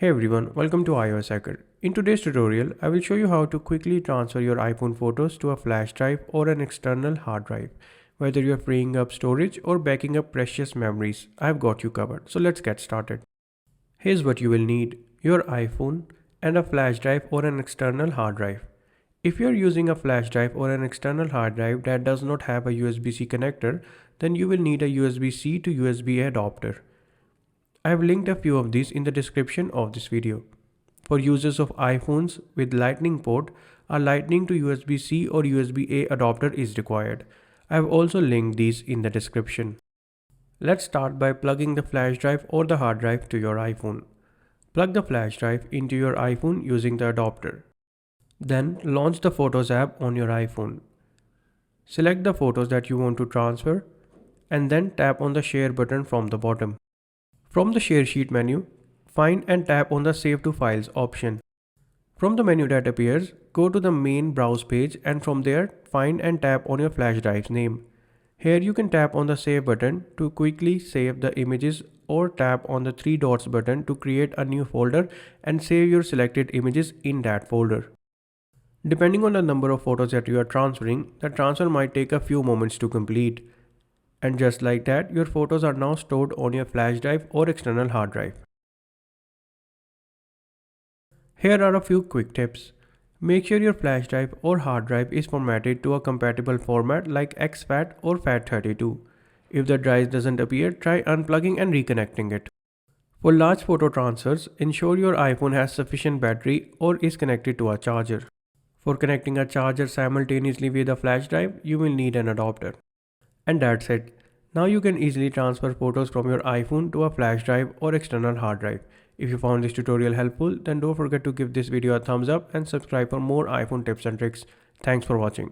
Hey everyone, welcome to iOS Hacker. In today's tutorial, I will show you how to quickly transfer your iPhone photos to a flash drive or an external hard drive. Whether you're freeing up storage or backing up precious memories, I've got you covered. So let's get started. Here's what you will need: your iPhone and a flash drive or an external hard drive. If you're using a flash drive or an external hard drive that does not have a USB-C connector, then you will need a USB-C to USB-A adapter. I have linked a few of these in the description of this video. For users of iPhones with Lightning port, a Lightning to USB-C or USB-A adapter is required. I have also linked these in the description. Let's start by plugging the flash drive or the hard drive to your iPhone. Plug the flash drive into your iPhone using the adapter. Then launch the Photos app on your iPhone. Select the photos that you want to transfer and then tap on the Share button from the bottom. From the Share Sheet menu, find and tap on the Save to Files option. From the menu that appears, go to the main browse page and from there, find and tap on your flash drive's name. Here you can tap on the Save button to quickly save the images or tap on the three dots button to create a new folder and save your selected images in that folder. Depending on the number of photos that you are transferring, the transfer might take a few moments to complete. And just like that, your photos are now stored on your flash drive or external hard drive. Here are a few quick tips. Make sure your flash drive or hard drive is formatted to a compatible format like exFAT or FAT32. If the drive doesn't appear, try unplugging and reconnecting it. For large photo transfers, ensure your iPhone has sufficient battery or is connected to a charger. For connecting a charger simultaneously with a flash drive, you will need an adapter. And that's it. Now you can easily transfer photos from your iPhone to a flash drive or external hard drive. If you found this tutorial helpful, then don't forget to give this video a thumbs up and subscribe for more iPhone tips and tricks. Thanks for watching.